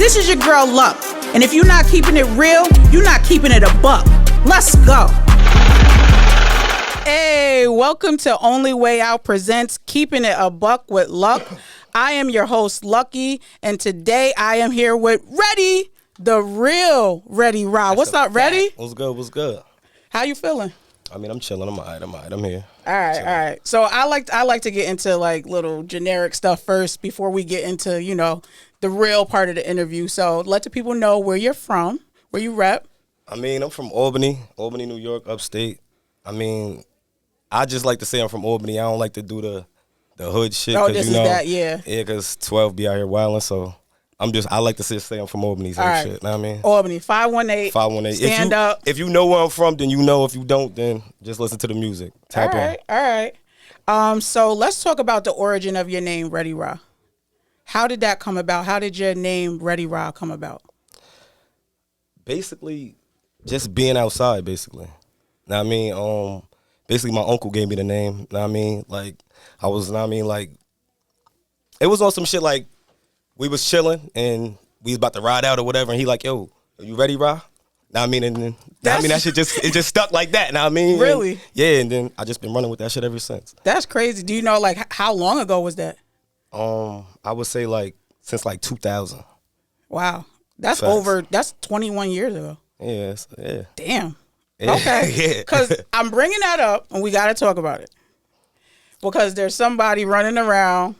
This is your girl Luck, and if you're not keeping it real, you're not keeping it a buck. Let's go. Hey, welcome to Only Way Out presents Keeping It a Buck with Luck. I am your host, Lucky, and today I am here with Ready, the real Ready RAH. What's up, Ready? What's good? What's good? How you feeling? I mean, I'm chilling. I'm alright. I'm here. All right. So I like to get into like little generic stuff first before we get into, the real part of the interview. So let the people know where you're from, where you rep. I mean, I'm from Albany, New York, upstate. I mean, I just like to say I'm from Albany. I don't like to do the hood shit. Oh, this is that, yeah. Yeah, because 12 be out here wilding, so I like to say I'm from Albany, so right. Shit, know what I mean? Albany, 518. 518. Stand up. If you know where I'm from, then you know. If you don't, then just listen to the music. Tap in. All right. So let's talk about the origin of your name, Ready RAH. How did that come about? How did your name, Ready RAH, come about? Basically, just being outside, basically. Know what I mean? Basically, my uncle gave me the name. Know what I mean? Like, I was, know what I mean? Like, it was on some shit like, we was chilling, and we was about to ride out or whatever, and he like, yo, are you ready, RAH? Know what I mean? And then, that shit just stuck like that, know what I mean? Really? And, yeah, and then I just been running with that shit ever since. That's crazy. Do you know, like, how long ago was that? I would say, like, since, like, 2000. Wow. That's Facts. That's 21 years ago. Yes, yeah. Damn. Yeah. Okay. Yeah. Because I'm bringing that up, and we got to talk about it. Because there's somebody running around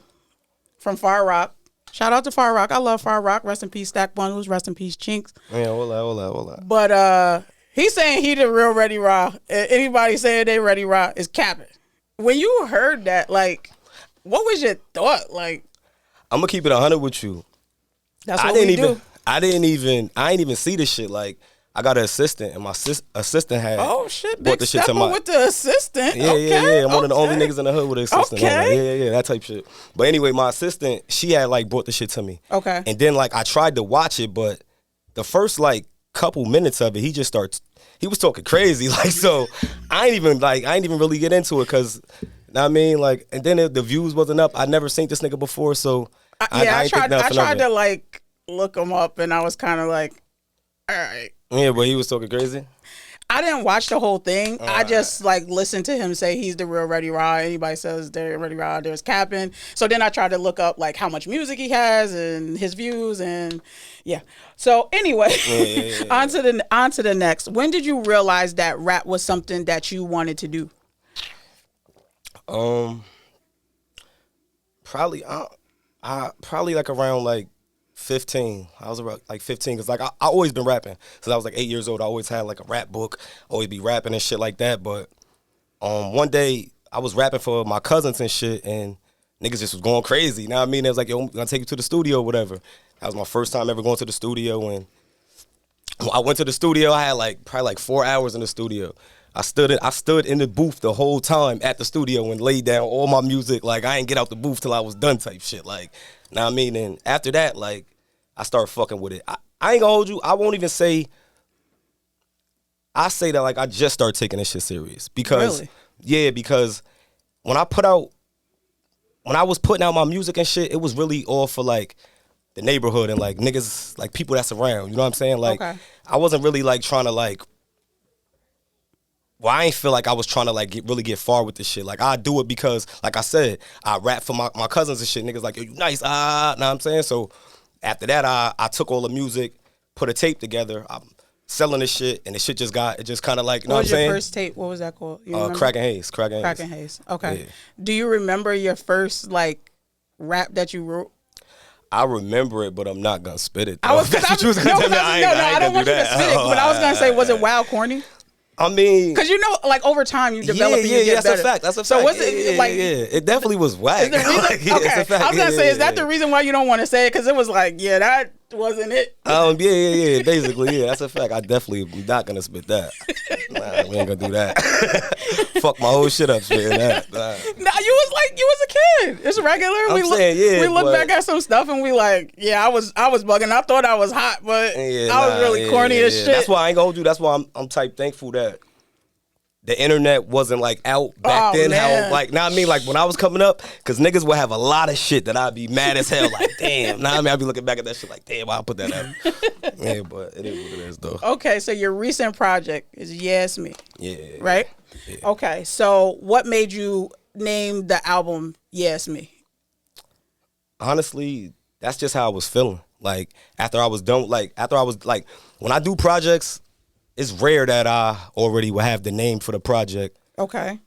from Far Rock. Shout out to Far Rock. I love Far Rock. Rest in peace, Stack Bundles. Rest in peace, Chinks. Yeah, hold on. But he's saying he the real Ready RAH. Anybody saying they Ready RAH is capping. When you heard that, like, what was your thought? Like, I'm gonna keep it 100 with you. That's what we do. I ain't even see this shit. Like, I got an assistant, and my assistant had brought the shit to my with the assistant. Yeah. I'm one of the only niggas in the hood with an assistant. Yeah, that type shit. But anyway, my assistant, she had like brought the shit to me. Okay. And then like I tried to watch it, but the first like couple minutes of it, he was talking crazy. Like, so I ain't even really get into it because, I mean, like, and then the views wasn't up. I never seen this nigga before, so I tried to like look him up, and I was kind of like, all right. Yeah, but he was talking crazy. I didn't watch the whole thing. I just like listened to him say he's the real Ready RAH. Anybody says they're Ready RAH, there's capping. So then I tried to look up like how much music he has and his views, and yeah. So anyway, on to the next. When did you realize that rap was something that you wanted to do? Probably like around like 15. I was around like 15 because like I always been rapping since I was like 8 years old. I always had like a rap book, always be rapping and shit like that. But one day I was rapping for my cousins and shit, and niggas just was going crazy. You know what I mean? It was like, yo, I'm gonna take you to the studio or whatever. That was my first time ever going to the studio, and when I went to the studio, I had like probably like 4 hours in the studio. I stood in the booth the whole time at the studio and laid down all my music. Like, I ain't get out the booth till I was done type shit. Like, know what I mean? And after that, like, I started fucking with it. I ain't gonna hold you. I won't even say, I say that like I just started taking this shit serious. Because, really? Yeah, because when I was putting out my music and shit, it was really all for like the neighborhood and like niggas, like people that's around. You know what I'm saying? Like, okay. I wasn't really like trying to like, well, I ain't feel like I was trying to like really get far with this shit. Like, I do it because, like I said, I rap for my cousins and shit. Niggas like, yo, you nice, know what I'm saying? So after that, I took all the music, put a tape together. I'm selling this shit, and the shit just kind of like, you know what I'm saying? What was your first tape? What was that called? Crackin' Haze. Crackin' Haze. Okay. Yeah. Do you remember your first like rap that you wrote? I remember it, but I'm not gonna spit it. I don't want you to spit it, but I was gonna say, was it wild corny? I mean, because like over time you develop and you get that's better. That's a fact. So was it like? Yeah, it definitely was whack. Okay, I was gonna say, is that the reason why you don't want to say it? Because it was like, yeah, that wasn't it. Yeah. Basically, yeah, that's a fact. I definitely am not gonna spit that. Nah, we ain't gonna do that. Fuck my whole shit up, spitting that. Nah, you was a kid. It's regular. We look back at some stuff and we like, yeah, I was bugging. I thought I was hot, but I was really corny as shit. That's why I ain't gonna do. That's why I'm type thankful that the internet wasn't like out back then. Man. How like, now I mean, like when I was coming up, because niggas would have a lot of shit that I'd be mad as hell. Like, damn. Now I mean, I'd be looking back at that shit like, damn, I'll put that out. Yeah, but it is what it is though. Okay, so your recent project is Yes Me. Yeah. Right? Yeah. Okay, so what made you name the album Yes Me? Honestly, that's just how I was feeling. Like after I was done, when I do projects, it's rare that I already will have the name for the project. Okay.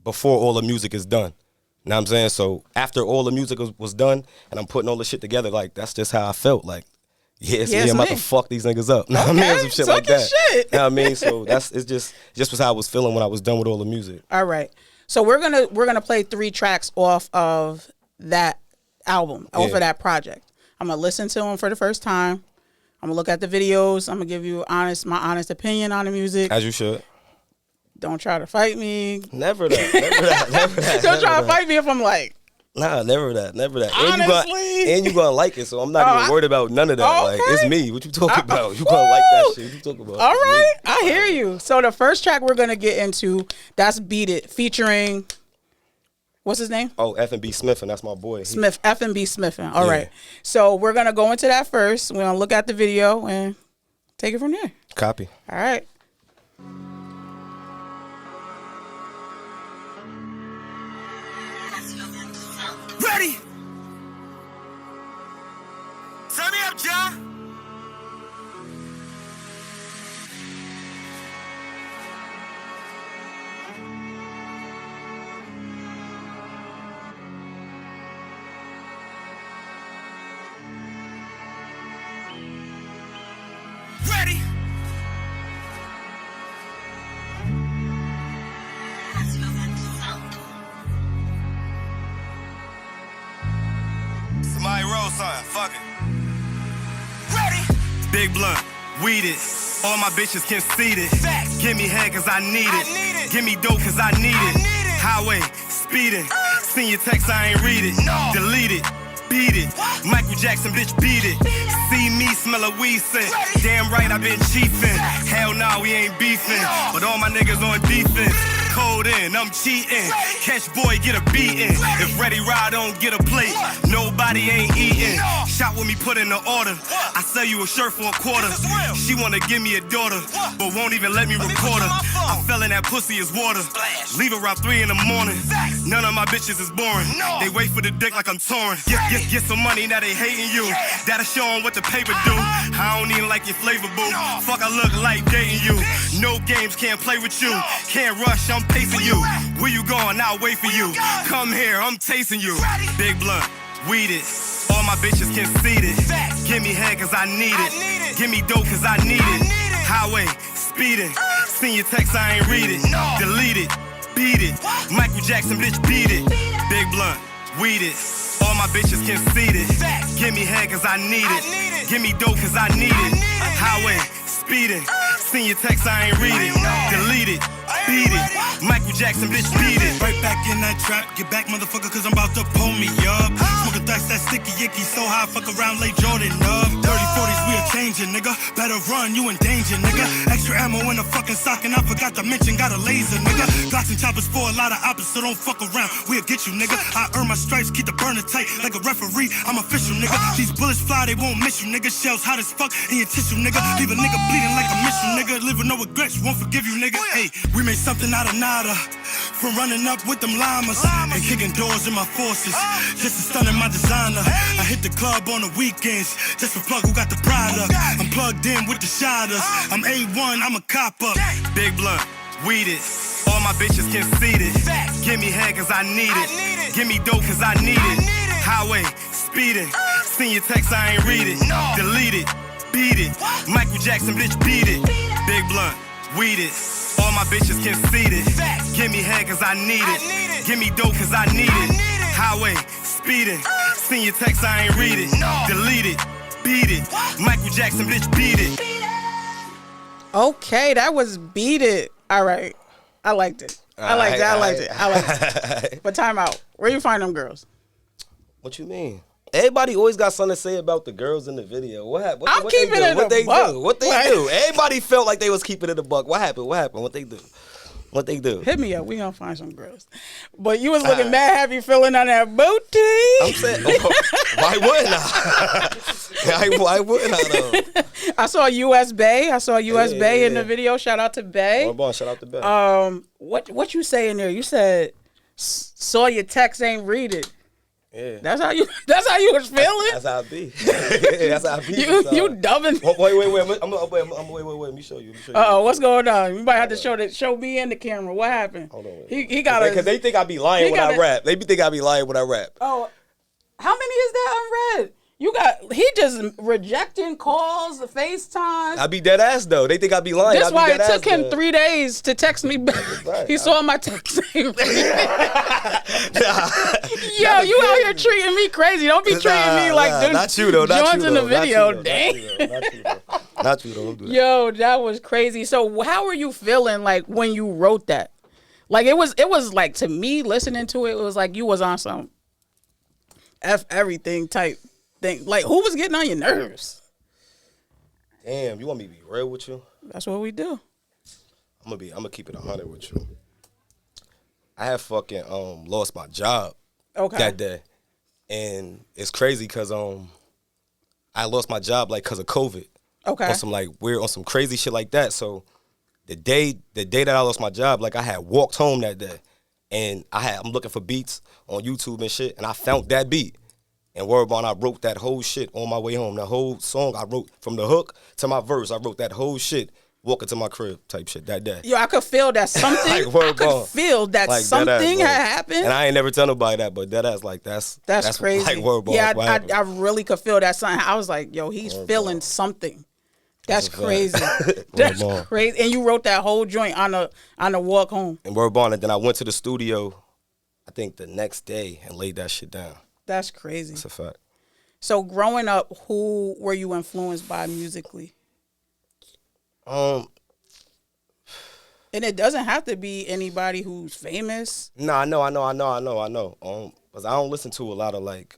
Before all the music is done. You know what I'm saying? So after all the music was done and I'm putting all the shit together, like that's just how I felt. Like, yes, I'm about to fuck these niggas up. You know what I mean? Some shit like that. Shit. You know what I mean? So it's just was how I was feeling when I was done with all the music. All right. So we're gonna play 3 tracks off of that album, off of that project. I'm gonna listen to them for the first time. I'm gonna look at the videos. I'm gonna give you my honest opinion on the music. As you should. Don't try to fight me. Never that. Don't try to fight me if I'm like. Nah, never that. Honestly. And you gonna like it, so I'm not even worried about none of that. Okay. Like, it's me. What you talking about? You gonna like that shit. What you talking about? All right, I hear you. So the first track we're gonna get into, that's Beat It, featuring, what's his name? Oh, F&B Smith, and that's my boy. Smith, F&B Smithin'. All right. So we're gonna go into that first. We're gonna look at the video and take it from there. Copy. All right. Ready? Turn me up, John. Ready? Somebody roll something, fuck it. Ready? Big blunt, weed it. All my bitches conceited. Give me head cause I need it. Give me dope cause I need it. Highway, speeding. Send your text, I ain't read it. Delete it, beat it. Michael Jackson, bitch, beat it. See me, smell a weed scent. Damn right, I been chiefin'. Hell nah, we ain't beefing. But all my niggas on defense. Cold in, I'm cheating. Catch boy, get a beating. If Ready Ride don't get a plate, nobody ain't eating. Shot with me, put in the order. I sell you a shirt for $25. She wanna give me a daughter, but won't even let me record her. I fell in that pussy as water. Leave around 3 in the morning. None of my bitches is boring. They wait for the dick like I'm touring. Get some money, now they hating you. That'll show 'em what the paper do. I don't even like your flavor, boo. Fuck, I look like dating you. No games, can't play with you. Can't rush, I'm pacing you. Where you going? I'll wait for you. Come here, I'm tasting you. Big blunt, weed it. All my bitches conceited. Give me head cause I need it. Give me dope cause I need it. Highway, speeding. Send your text, I ain't read it. Delete it, beat it. Michael Jackson, bitch, beat it. Big blunt, weed it. All my bitches conceited. Give me head cause I need it. Give me dope cause I need it. Highway, speeding. Send your text, I ain't read it. Delete it, beat it. Michael Jackson, bitch, beat it. Right back in that trap, get back, motherfucker, cause I'm about to pull me up. Smoking thrax, that sticky icky, so high, fuck around, lay Jordan up. 30-40s, we are changing, nigga. Better run, you in danger, nigga. Extra ammo in the fucking sock, and I forgot to mention, got a laser, nigga. Glocks and choppers for a lot of opps, so don't fuck around, we'll get you, nigga. I earn my stripes, keep the burner tight, like a referee, I'm official, nigga. These bullets fly, they won't miss you, nigga. Shells hot as fuck in your tissue, nigga. Leave a nigga bleeding like a mission, nigga. Live with no regrets, won't forgive you, nigga. Hey, we made something out of nada. From running up with them llamas and kicking doors in my forces. Just to stun in my designer. I hit the club on the weekends just for plug who got the product. I'm plugged in with the shotters. I'm A1, I'm a copper. Big blunt, weed it. All my bitches conceited. Give me head cause I need it. Give me dope cause I need it. Highway, speeding. Send your text, I ain't read it. Delete it, beat it. Michael Jackson, bitch, beat it. Big blunt, weed it. All my bitches conceited. Give me head cause I need it. Give me dope cause I need it. Highway, speeding. Send your text, I ain't read it. Delete it, beat it. Michael Jackson, bitch, beat it. Okay, that was Beat It. All right. I liked it. I liked it. But time out. Where you find them girls? What you mean? Everybody always got something to say about the girls in the video. What happened? I'm keeping it What they a buck. do? What they do? Everybody felt like they was keeping it a buck. What happened? What they do? What they do? Hit me up. We gonna find some girls. But you was looking mad happy filling on that booty. I'm saying, why wouldn't I? Why wouldn't I though? I saw US Bay. Bay in the video. Shout out to Bay. Oh, boy, shout out to Bay. What you say in there? You said saw your text, ain't read it. Yeah. That's how you was feeling. That's how I be. That's how I be. You dubbing. Wait. Let me show you. What's going on? You might have to show me and the camera. What happened? Hold on. He got because they think I be lying when I rap. They think I be lying when I rap. Oh, how many is that unread? He just rejecting calls, the FaceTime. I be dead ass though. They think I be lying. That's why it took him 3 days to text me back. Right. He saw my text. Yo, you out here treating me crazy. Don't be treating me like them not you though. joints in the video. Not you though. Don't do that. Yo, that was crazy. So how were you feeling like when you wrote that? Like it was like, to me listening to it, it was like you was on some F everything type thing. Like, who was getting on your nerves? Damn, you want me to be real with you? That's what we do. I'm gonna keep it 100 with you. I had fucking lost my job that day, and it's crazy because I lost my job like because of COVID. Okay. On some like weird, on some crazy shit like that. So the day that I lost my job, like I had walked home that day, and I'm looking for beats on YouTube and shit, and I found that beat. And word on, I wrote that whole shit on my way home. The whole song I wrote from the hook to my verse. I wrote that whole shit walking to my crib type shit that day. Yo, I could feel that something. Like, word I could on. feel that Like, something that ass, had happened. And I ain't never tell nobody that, but that ass, like that's crazy. Like word on. Yeah, I really could feel that something. I was like, yo, he's feeling something. That's crazy. That's crazy. And you wrote that whole joint on the walk home. And word on, and then I went to the studio, I think the next day, and laid that shit down. That's crazy. That's a fact. So growing up, who were you influenced by musically? And it doesn't have to be anybody who's famous. No, I know. Because I don't listen to a lot of like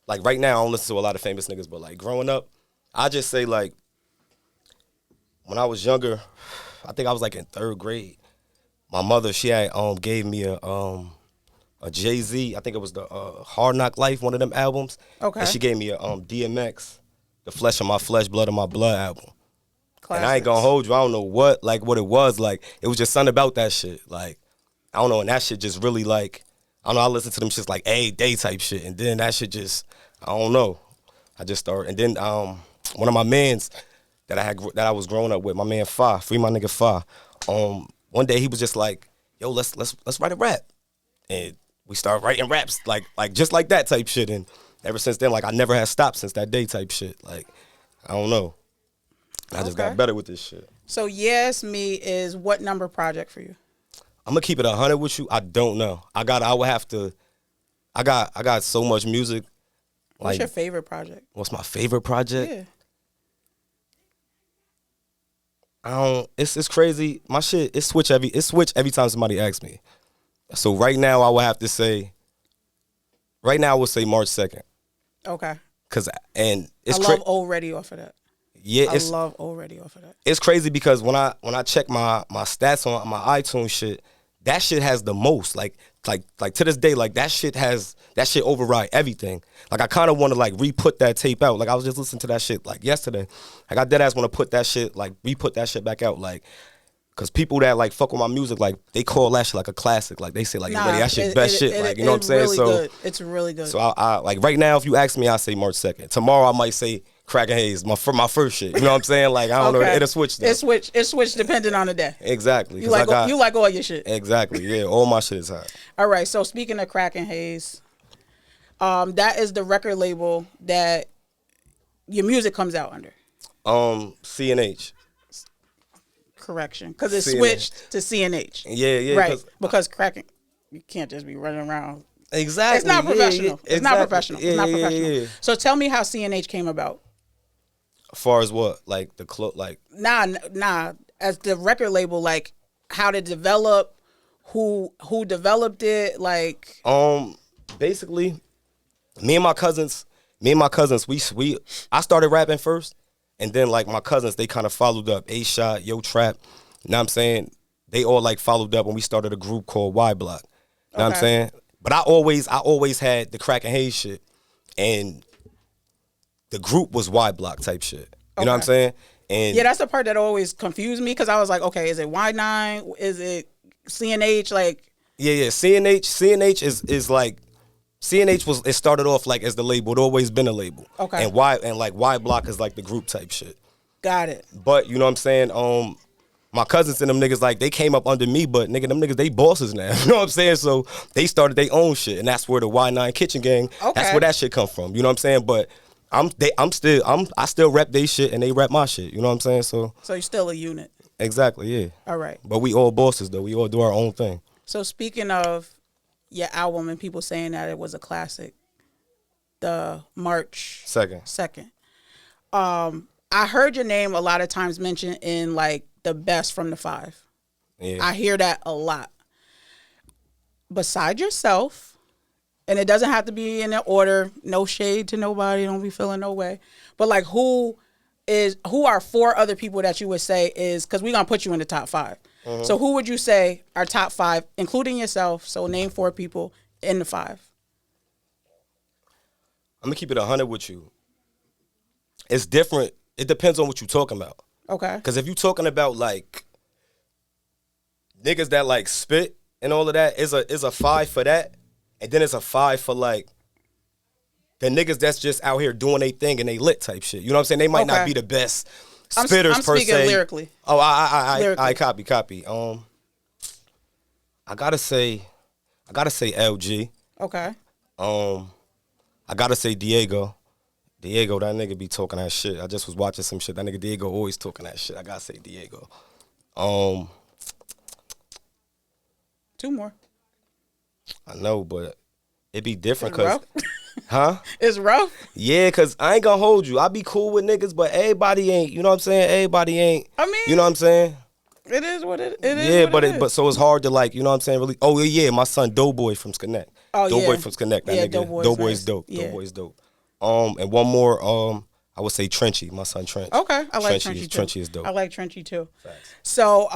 right now, I don't listen to a lot of famous niggas, but like growing up, I just say like, when I was younger, I think I was like in 3rd grade, my mother, she had gave me a Jay-Z, I think it was the Hard Knock Life, one of them albums. Okay. And she gave me a DMX, The Flesh of My Flesh, Blood of My Blood album. Classics. And I ain't gonna hold you, I don't know what it was. Like, it was just something about that shit. Like, I don't know, and that shit just really like, I don't know, I listened to them shits like every day type shit. And then that shit just, I don't know. I just started, and then one of my mans that I was growing up with, my man Fa, free my nigga Fa. One day he was just like, yo, let's write a rap. And we started writing raps like just like that type shit. And ever since then, like I never had stopped since that day type shit. Like, I don't know. I just got better with this shit. So Yes Me is what number project for you? I'm gonna keep it 100 with you. I don't know. I got so much music. What's your favorite project? What's my favorite project? Yeah. It's crazy. My shit, it switch every time somebody asks me. So right now I would have to say, March 2nd. Okay. And it's I love Already off of that. Yeah, I love Already off of that. It's crazy because when I check my stats on my iTunes shit, that shit has the most. Like to this day, like that shit override everything. Like I kind of want to like re-put that tape out. Like I was just listening to that shit like yesterday. Like I dead ass want to put that shit, like re-put that shit back out. Like, cause people that like fuck with my music, like they call that shit like a classic. Like they say like, that shit best shit. Like, you know what I'm saying? Really good. It's really good. So I like right now, if you ask me, I say March 2nd. Tomorrow I might say Crackin' Haze, my first shit. You know what I'm saying? Like, I don't know. It'll switch though. It switch depending on the day. Exactly. You like all your shit. Exactly. Yeah. All my shit is hot. All right. So speaking of Crackin' Haze, that is the record label that your music comes out under. CNH. Correction. Because it switched to CNH. Yeah. Right. Because Crackin', you can't just be running around. Exactly. It's not professional. Yeah, It's not professional. It's not professional. Yeah. So tell me how CNH came about. As far as what? Like the like Nah. As the record label, like how to develop, who developed it, like basically me and my cousins, we I started rapping first, and then like my cousins, they kind of followed up. A Shot, Yo Trap, you know what I'm saying? they all like followed up and we started a group called Y Block. You know what I'm Okay. saying? But I always had the Crack and Haze shit, and the group was Y Block type shit. You know what I'm saying? And Yeah, that's the part that always confused me because I was like, okay, is it Y9? Is it CNH? Like, yeah. CNH is like CNH it started off like as the label. It always been a label. Okay. And Y Block is like the group type shit. got it. But you know what I'm saying? My cousins and them niggas, like, they came up under me, but nigga, them niggas, they bosses now. You know what I'm saying? So they started their own shit, and that's where the Y9 Kitchen Gang, that's where that shit come from. You know what I'm saying? But I still rep they shit and they rep my shit. You know what I'm saying? So you're still a unit. exactly, yeah. All right. But we all bosses though. We all do our own thing. So speaking of your album and people saying that it was a classic, the March 2nd. I heard your name a lot of times mentioned in like the best from the 5. Yeah. I hear that a lot. Beside yourself, and it doesn't have to be in an order, no shade to nobody, don't be feeling no way. But like who are 4 other people that you would say is, because we're gonna put you in the top 5. So who would you say are top 5, including yourself? So name 4 people in the 5. I'm gonna keep it 100 with you. It's different. It depends on what you're talking about. Okay. Because if you're talking about like niggas that like spit and all of that, is a 5 for that, and then it's a 5 for like the niggas that's just out here doing their thing and they lit type shit. You know what I'm saying? They might not be the best spitters I'm per speaking se. lyrically. Oh, Lyrically. I copy. I gotta say LG. Okay. I gotta say Diego. Diego, that nigga be talking that shit. I just was watching some shit. That nigga Diego always talking that shit. I gotta say Diego. 2 more. I know, but it be different It's cause rough. huh? It's rough. Yeah, cause I ain't gonna hold you. I be cool with niggas, but everybody ain't, you know what I'm saying? Everybody ain't, I mean, you know what I'm saying? It is what it is. Yeah, what it is. but so it's hard to like, you know what I'm saying? Really. Oh yeah, my son Doughboy from Sconnect. Oh, Doughboy yeah. from Sconnect. That Yeah, nigga. Doughboy's Doughboy's nice. dope. Yeah. Doughboy's dope. And one more, I would say Trenchy, my son Trench. Okay, I like Trenchy too. Trenchy is dope. I like Trenchy too. Facts. So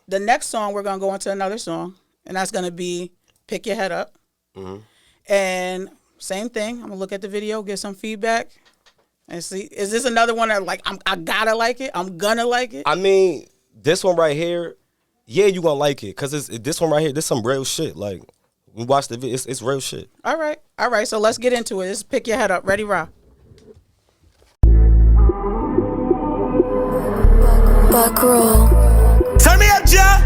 the next song, we're going to go into another song, and that's going to be Pick Your Head Up. Mm-hmm. And same thing, I'm going to look at the video, get some feedback, and see, is this another one that like, I got to like it? I'm going to like it? I mean, this one right here, yeah, you going to like it. Because this one right here, this some real shit. Like, we watch the video, it's real shit. All right, so let's get into it. Let's Pick Your Head Up. Ready, RAH? Buc roll. Turn me up, Ja.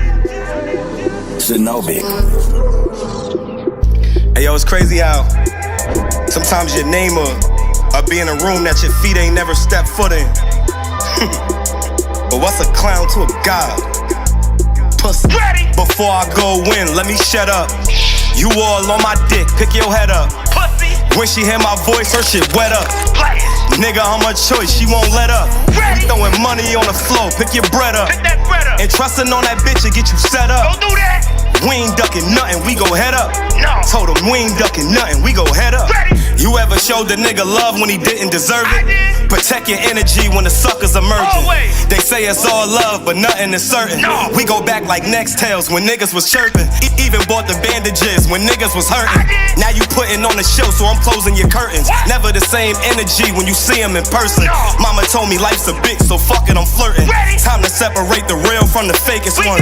Shinobi. Hey, yo, it's crazy how sometimes your name will be in a room that your feet ain't never stepped foot in. But what's a clown to a god? Pussy. Before I go in, let me shut up. You all on my dick, pick your head up. Pussy. When she hear my voice, her shit wet up. Nigga, I'm a choice, she won't let up. We throwing money on the floor, pick your bread up. Pick that bread up. And trusting on that bitch to get you set up. Don't do that. We ain't ducking nothing, we go head up. No. Told him we ain't ducking nothing, we go head up. Ready. You ever showed the nigga love when he didn't deserve it? I did. Protect your energy when the suckers emerging. Always. They say it's all love, but nothing is certain. No. We go back like next tails when niggas was chirping. Even bought the bandages when niggas was hurting. Now you putting on the show, so I'm closing your curtains. What? Never the same energy when you see him in person. No. Mama told me life's a bitch, so fuck it, I'm flirting. Ready. Time to separate the real from the fakest one.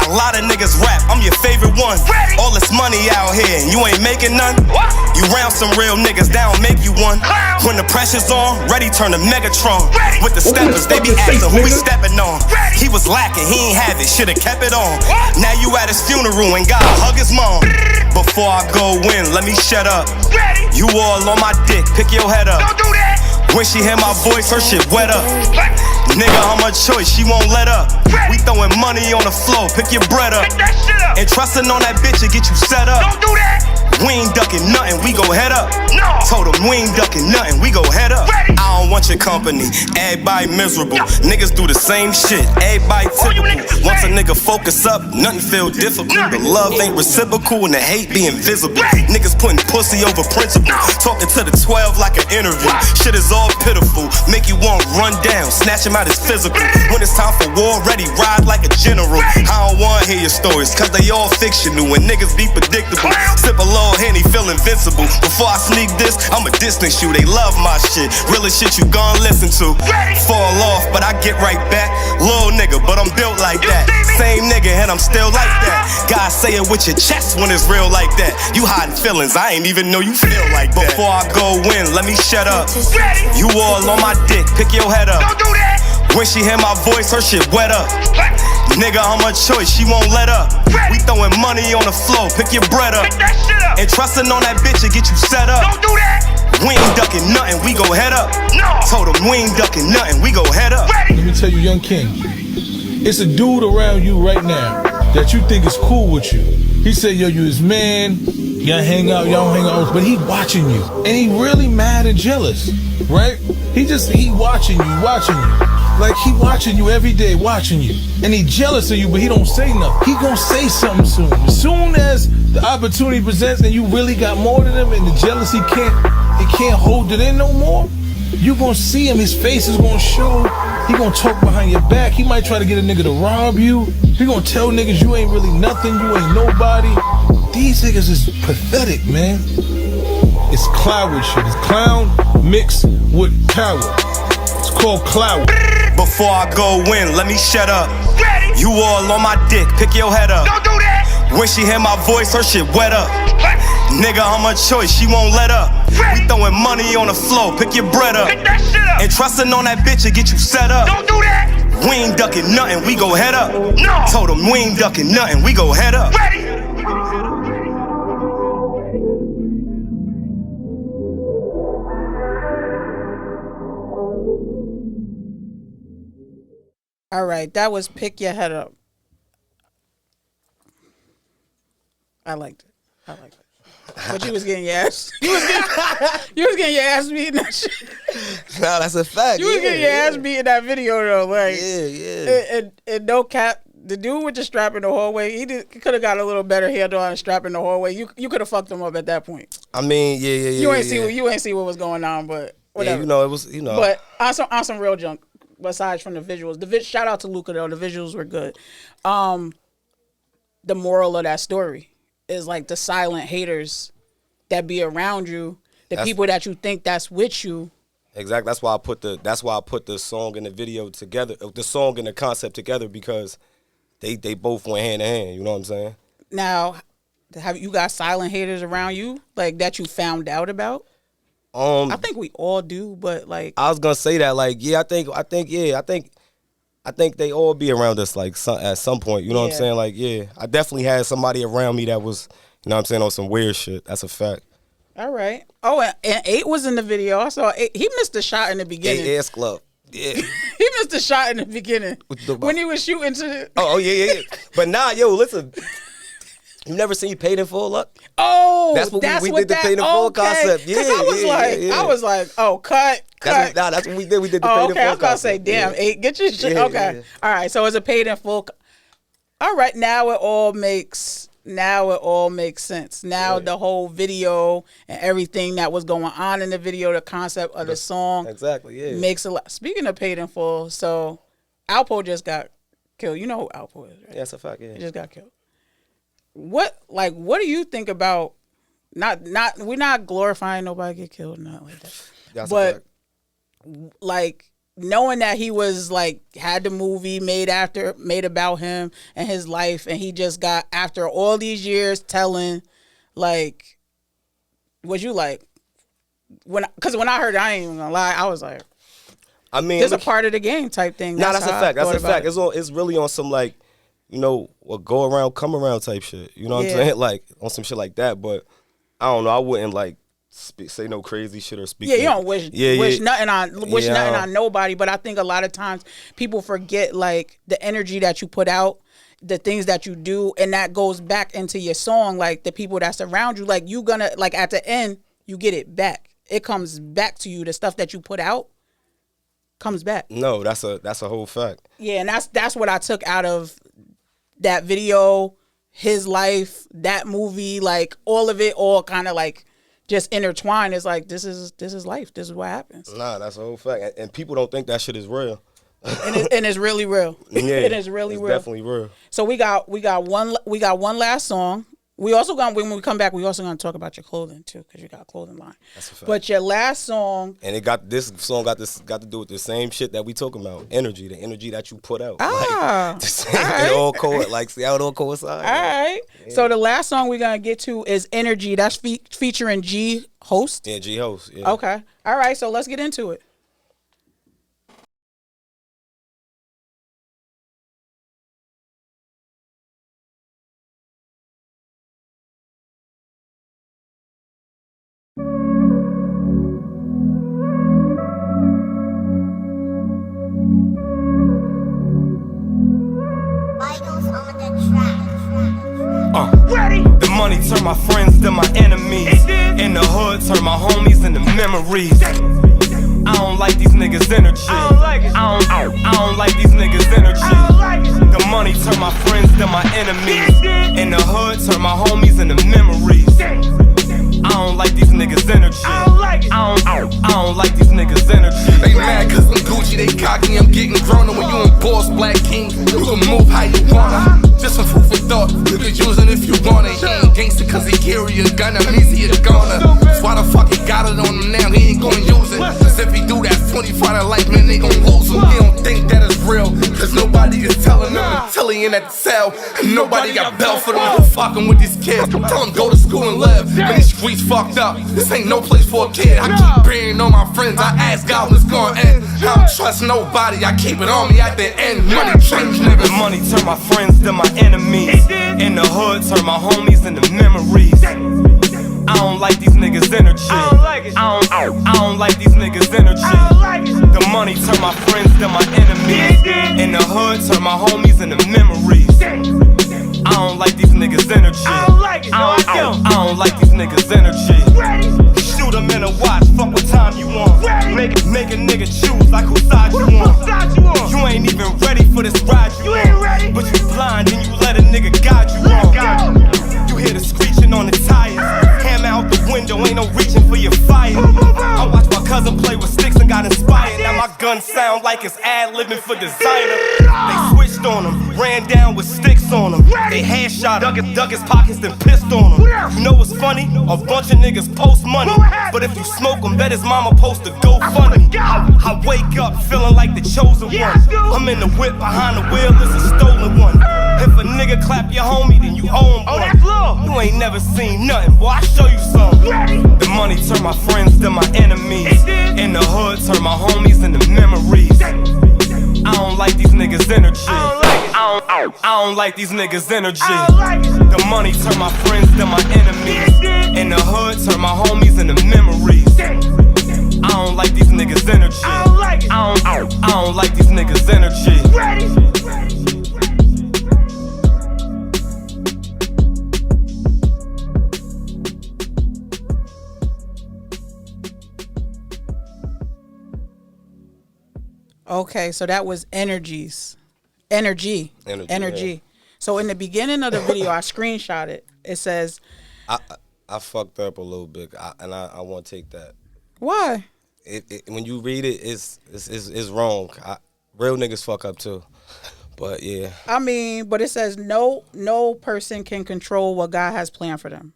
A lot of niggas rap, I'm your favorite one. Ready. All this money out here, and you ain't making none. What? You round some real niggas, that don't make you one. Clown. When the pressure's on, ready turn to Megatron. Ready. With the steppers, they be asking who he stepping on. Ready. He was lacking, he ain't have it, should've kept it on. What? Now you at his funeral and gotta hug his mom. Before I go in, let me shut up. Ready. You all on my dick, pick your head up. Don't do that. When she hear my voice, her shit wet up. Nigga, I'm a choice, she won't let up. We throwing money on the floor, pick your bread up. Pick that shit up. And trusting on that bitch to get you set up. Don't do that. We ain't ducking nothing, we go head up. No. Told him we ain't ducking nothing, we go head up. Ready. I don't want your company, everybody miserable. No. Niggas do the same shit, everybody typical. Once a nigga focus up, nothing feel difficult. The love ain't reciprocal and the hate be invisible. Ready. Niggas putting pussy over principle. No. Talking to the 12 like an an interview. Shit is all pitiful, make you want run down, snatch him out his physical. When it's time for war, ready, ride like a general. I don't wanna hear your stories, cause they all fictional and niggas be predictable. Sip a little Henny, feel invincible. Before I sneak this, I'ma distance you. They love my shit, realest shit you gon' listen to. Fall off, but I get right back. Little nigga, but I'm built like that. Same nigga and I'm still like that. God say it with your chest when it's real like that. You hiding feelings, I ain't even know you feel like that. Before I go in, let me shut up. You all on my dick, pick your head up. Don't do that. When she hear my voice, her shit wet up. Nigga, I'm a choice, she won't let up. We throwing money on the floor, pick your bread up. And trusting on that bitch to get you set up. Don't do that. We ain't ducking nothing, we go head up. No. Told him we ain't ducking nothing, we go head up. Let me tell you, Young King, it's a dude around you right now that you think is cool with you. He said, yo, you his man, y'all hang out, y'all don't hang out, but he watching you. And he really mad and jealous, right? He watching you. Like he watching you every day, watching you. And he jealous of you, but he don't say nothing. He gonna say something soon. As soon as the opportunity presents and you really got more than him and the jealousy can't hold it in no more, you gonna see him, his face is gonna show. He gonna talk behind your back. He might try to get a nigga to rob you. He gonna tell niggas you ain't really nothing, you ain't nobody. These niggas is pathetic, man. It's cloud shit. It's clown mixed with coward. It's called cloud. Before I go in, let me shut up. You all on my dick, pick your head up. Don't do that. When she hear my voice, her shit wet up. Nigga, I'm a choice, she won't let up. We throwing money on the floor, pick your bread up. And trusting on that bitch to get you set up. Don't do that. We ain't ducking nothing, we go head up. No. Told him we ain't ducking nothing, we go head up. Ready. All right, that was Pick Your Head Up. I liked it. But you was getting your ass. You was getting your ass beat in that shit. Nah, that's a fact. You was getting your ass beat in that video though. Like, yeah. And no cap, the dude with the strap in the hallway, he could have got a little better handle on the strap in the hallway. You could have fucked him up at that point. I mean, yeah. You ain't see what was going on, but whatever. Yeah, it was. But on some real junk. Besides from the visuals, shout out to Luca though. The visuals were good. The moral of that story is like the silent haters that be around you, people that you think that's with you. Exactly. That's why I put the song and the video together, the song and the concept together, because they both went hand in hand. You know what I'm saying? Now, have you got silent haters around you like that you found out about? I think we all do, but like I was gonna say that, like, yeah, I think they all be around us like at some point. You know what I'm saying? Like, yeah, I definitely had somebody around me that was, you know what I'm saying, on some weird shit. That's a fact. All right. Oh, and 8 was in the video. I saw 8. He missed a shot in the beginning. 8 ass club. Yeah. He missed a shot in the beginning when he was shooting to the. Oh yeah. But nah, yo, listen. You never seen Paid in Full up? Oh, that's what we did the Paid in Full concept. Yeah, I was like, oh, cut. That's what we did. We did the Paid in Full concept. I was about to say, damn, 8, get your shit. Okay. Yeah. All right, so it's a Paid in Full. All right, now it all makes sense. Now the whole video and everything that was going on in the video, the concept of the song. Exactly, yeah. Makes a lot. Speaking of Paid in Full, so Alpo just got killed. You know who Alpo is, right? Yeah, that's a fact, yeah. He just got killed. What do you think about we're not glorifying nobody get killed, not like that. That's but a fact. Like knowing that he was like had the movie made about him and his life, and he just got, after all these years, telling, like, was you like, because when I heard it, I ain't even gonna lie, I was like, I mean, it's a part of the game type thing. That's a fact. That's a fact. It's really on some, like, you know, go around, come around type shit. You know what I'm saying? Like, on some shit like that. But I don't know. I wouldn't, like, say no crazy shit or speak. Yeah, you don't wish nothing on nobody. But I think a lot of times people forget, like, the energy that you put out, the things that you do, and that goes back into your song. Like, the people that's around you, like, you gonna, like, at the end, you get it back. It comes back to you. The stuff that you put out comes back. No, that's a whole fact. Yeah, and that's what I took out of that video, his life, that movie, like all of it, all kind of like just intertwined. It's like this is life. This is what happens. Nah, that's a whole fact. And people don't think that shit is real. And it's really real. Yeah, it is really it's real. Definitely real. So we got one last song. We also when we come back, we also gonna talk about your clothing too, because you got a clothing line. That's a fact. But your last song, and this song got to do with the same shit that we talking about. Energy, the energy that you put out. Like, the same, it all see how it all coincide. All right. Yeah. So the last song we're gonna get to is Energy. That's featuring G Host. Yeah, G Host. Yeah. Okay. All right. So let's get into it. The money turn my friends to my enemies. In the hood, turn my homies into memories. I don't like these niggas' energy. I don't like these niggas' energy. The money turn my friends to my enemies. In the hood, turn my homies into memories. I don't like these niggas' energy. I don't like these niggas' energy. They mad cause I'm Gucci, they cocky, I'm getting grown. And when you in boss, black king, you can move how you wanna. Just some food for thought, you can use it if you want it. He ain't gangsta cause he carry a gun, I'm easy to gonna. That's why the fuck he got it on him now, he ain't gonna use it. Cause if he do that 25 to life, man, they gon' lose him. He don't think that it's real, cause nobody is telling him until he in that cell. And nobody got bail for them who fucking with these kids. Tell him go to school and live, man, these streets fucked up. This ain't no place for a kid. I keep praying on my friends, I ask God when it's gonna end. I don't trust nobody, I keep it on me at the end. Money change niggas. The money turn my friends to my enemies. In the hood, turn my homies into memories. I don't like these niggas' energy. I don't like these niggas' energy. The money turn my friends to my enemies. In the hood, turn my homies into memories. I don't like these niggas' energy. I don't like these niggas' energy. Shoot 'em in a watch, fuck what time you on. Make a nigga choose like whose side you on. You ain't even ready for this ride you on. But you blind and you let a nigga guide you on. You hear the screeching on the tires. Hammer out the window, ain't no reaching for your fire. I watched my cousin play with sticks and got inspired. Now my gun sound like it's ad-libbing for designer. They switched on him, ran down with sticks on him. They headshot him, dug his pockets, then pissed on him. You know what's funny? A bunch of niggas post money. But if you smoke him, bet his mama post a GoFundMe. I wake up feeling like the chosen one. I'm in the whip behind the wheel, it's a stolen one. If a nigga clap your homie, then you owe him one. You ain't never seen nothing, boy, I show you some. The money turn my friends to my enemies. In the hood, turn my homies into memories. I don't like these niggas' energy. I don't like these niggas' energy. The money turn my friends to my enemies. In the hood, turn my homies into memories. I don't like these niggas' energy. I don't like these niggas' energy. Okay, so that was Energy. Yeah. So in the beginning of the video, I screenshot it. It says, I fucked up a little bit, and I want to take that. Why? When you read it, it's wrong. Real niggas fuck up too, but yeah. I mean, but it says no person can control what God has planned for them.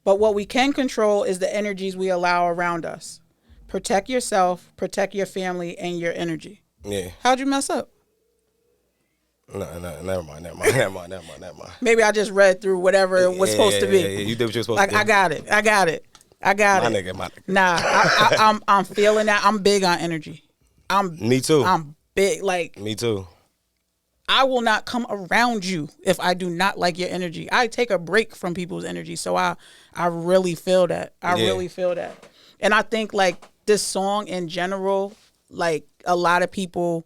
But what we can control is the energies we allow around us. Protect yourself, protect your family, and your energy. Yeah. How'd you mess up? No, never mind. Maybe I just read through whatever it was supposed to be. Yeah, you did what you were supposed to do. I got it. My nigga. Nah, I'm feeling that. I'm big on energy. Me too. I'm big. Like, me too. I will not come around you if I do not like your energy. I take a break from people's energy. So I really feel that. I really feel that. And I think like this song in general, like a lot of people,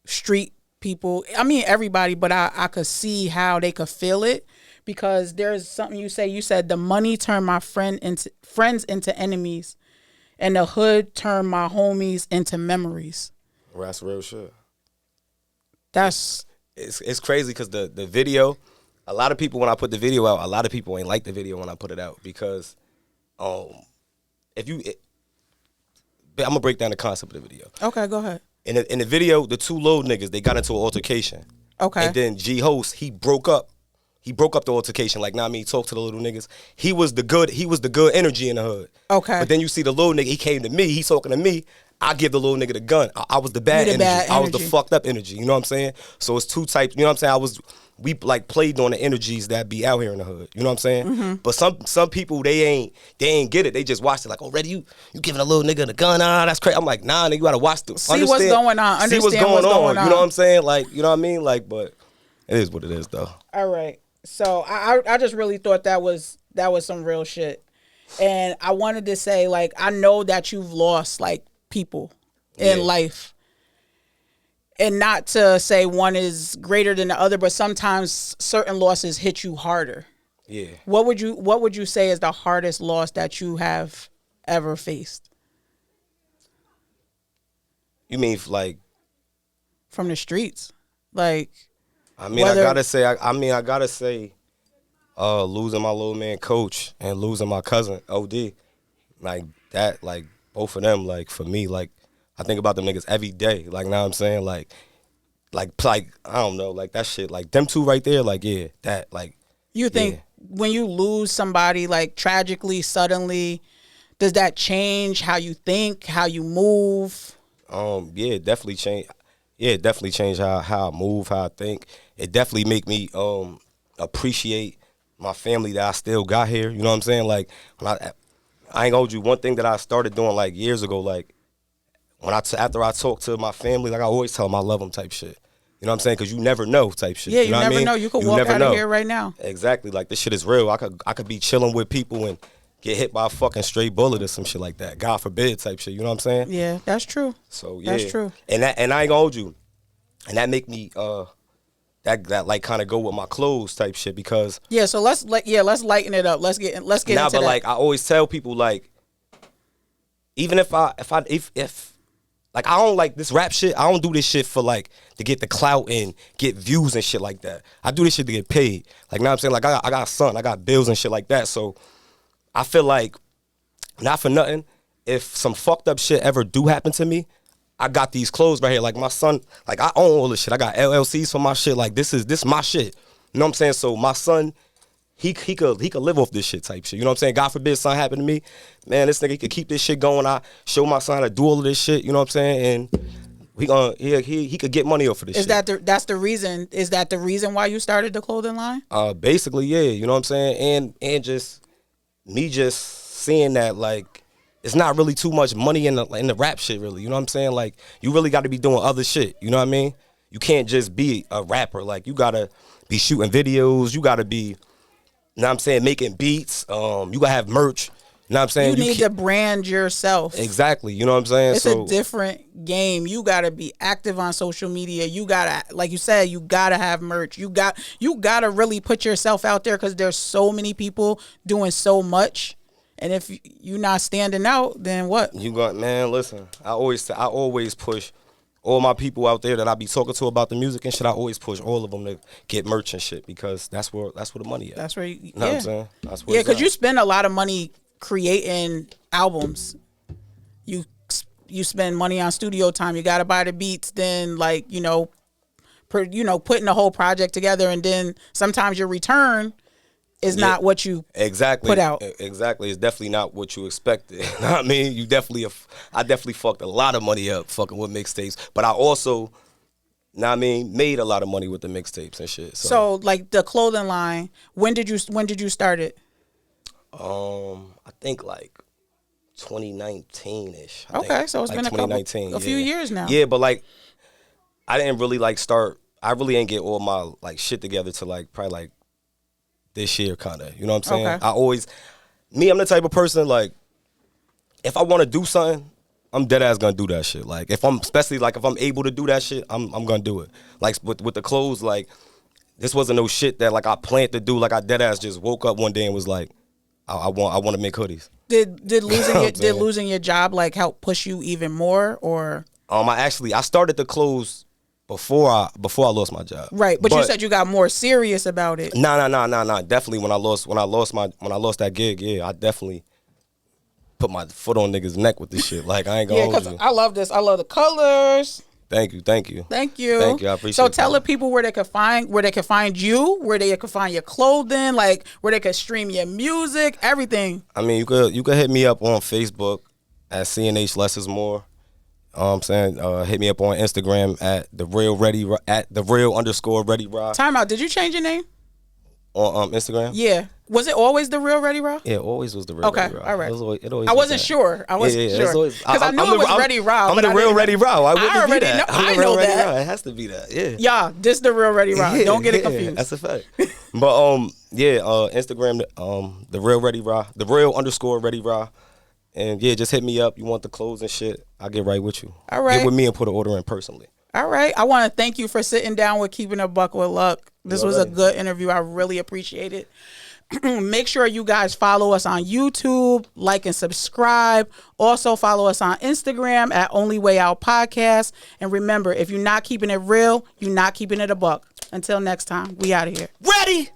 street people, I mean everybody, but I could see how they could feel it, because there's something you said the money turned my friends into enemies, and the hood turned my homies into memories. Well, that's real shit. It's crazy because the video, a lot of people, when I put the video out, a lot of people ain't like the video when I put it out, because if you, I'm gonna break down the concept of the video. Okay, go ahead. In the video, the two little niggas, they got into an altercation. Okay. And then G Host, he broke up the altercation. Like, talk to the little niggas. He was the good energy in the hood. Okay. But then you see the little nigga, he came to me, he's talking to me. I give the little nigga the gun. I was the bad energy. I was the fucked up energy. You know what I'm saying? So it's two types. You know what I'm saying? We like played on the energies that be out here in the hood. You know what I'm saying? Mm-hmm. But some people they ain't get it. They just watched it like, already you giving a little nigga the gun? That's crazy. I'm like, nah, nigga, you gotta watch the see what's going on. See what's going on. You know what I'm saying? Like, you know what I mean? Like, but it is what it is though. All right. So I just really thought that was some real shit, and I wanted to say, like, I know that you've lost like people in life. And not to say one is greater than the other, but sometimes certain losses hit you harder. Yeah. What would you say is the hardest loss that you have ever faced? You mean like from the streets? Like, I mean, I gotta say, losing my little man Coach and losing my cousin OD, like that, like both of them, like for me, like I think about them niggas every day. Like, now I'm saying, like I don't know, like that shit, like them two right there, like yeah, that like. You think when you lose somebody like tragically, suddenly, does that change how you think, how you move? Yeah, it definitely change. Yeah, it definitely change how I move, how I think. It definitely make me appreciate my family that I still got here. You know what I'm saying? Like, when I ain't gonna hold you. One thing that I started doing like years ago, like after I talk to my family, like I always tell them I love them type shit. You know what I'm saying? Because you never know type shit. Yeah, you know never what I mean? know. You could walk out of here right now. Exactly. Like, this shit is real. I could be chilling with people and get hit by a fucking stray bullet or some shit like that. God forbid type shit. You know what I'm saying? Yeah, that's true. So yeah, that's true. And I ain't gonna hold you. And that make me that like kind of go with my clothes type shit because So let's lighten it up. Let's get into that. Like I always tell people, like, even if like I don't like this rap shit, I don't do this shit for like to get the clout and get views and shit like that. I do this shit to get paid. Like, now I'm saying, like I got a son, I got bills and shit like that. So I feel like, not for nothing, if some fucked up shit ever do happen to me, I got these clothes right here. Like, my son, like I own all this shit. I got LLCs for my shit. Like, this my shit. You know what I'm saying? So my son, he could live off this shit type shit. You know what I'm saying? God forbid something happen to me, man, this nigga could keep this shit going. I show my son how to do all of this shit. You know what I'm saying? And he could get money off of this shit. That's the reason? Is that the reason why you started the clothing line? Basically, yeah. You know what I'm saying? And just me just seeing that, like, it's not really too much money in the rap shit, really. You know what I'm saying? Like, you really got to be doing other shit. You know what I mean? You can't just be a rapper. Like, you got to be shooting videos. You got to be, you know what I'm saying, making beats. You got to have merch. You know what I'm saying? You need to brand yourself. Exactly. You know what I'm saying? It's a different game. You got to be active on social media. You got to, like you said, you got to have merch. You got to really put yourself out there because there's so many people doing so much. And if you're not standing out, then what? Man, listen, I always push all my people out there that I be talking to about the music and shit. I always push all of them to get merch and shit because that's where the money is. That's where you know what I'm saying? That's where because you spend a lot of money creating albums. You spend money on studio time. You got to buy the beats, then like, putting the whole project together, and then sometimes your return is not what you put out. Exactly. It's definitely not what you expected. You know what I mean? I definitely fucked a lot of money up fucking with mixtapes. But I also, you know what I mean, made a lot of money with the mixtapes and shit. So like the clothing line, when did you start it? I think like 2019-ish. Okay, so it's been a few years now. Yeah, but like I didn't really like start, I really ain't get all my like shit together to like probably like this year, kind of. You know what I'm saying? Okay. I'm the type of person, like, if I want to do something, I'm dead ass gonna do that shit. Like, if I'm able to do that shit, I'm gonna do it. Like, with the clothes, like, this wasn't no shit that, like, I planned to do. Like, I dead ass just woke up one day and was like, I want to make hoodies. Did losing your job, like, help push you even more, or? I started the clothes before I lost my job. Right, but you said you got more serious about it. Nah. Definitely when I lost that gig, yeah, I definitely put my foot on niggas' neck with this shit. Like, I ain't gonna Yeah, hold because you. I love this. I love the colors. Thank you. Thank you. Thank you. I appreciate So tell that. the people where they could find you, where they could find your clothing, like where they could stream your music, everything. I mean, you could hit me up on Facebook at CNH Less is More. I'm saying, hit me up on Instagram at the real _Ready Rah. Time out. Did you change your name? On Instagram? Yeah. Was it always the Real Ready Rah? Yeah, it always was the Real Okay, Ready Rah. all right. It always I was wasn't that. sure. I wasn't sure. Because I knew it was Ready Rah. I'm but the I Real didn't Ready Rah. Why wouldn't I it be already that? know. I'm I the Real know Ready that. Rah. It has to be that. Yeah. Yeah, this the Real Ready Rah. Yeah, Don't get it yeah, confused. That's a fact. But Instagram, the Real Ready Rah, the Real _Ready Rah. And yeah, just hit me up. You want the clothes and shit, I'll get right with you. All right. Get with me and put an order in personally. All right. I want to thank you for sitting down with Keeping a Buck with Luck. This was a good interview. I really appreciate it. Make sure you guys follow us on YouTube, like and subscribe. Also follow us on Instagram at Only Way Out Podcast. And remember, if you're not keeping it real, you're not keeping it a buck. Until next time, we out of here. Ready?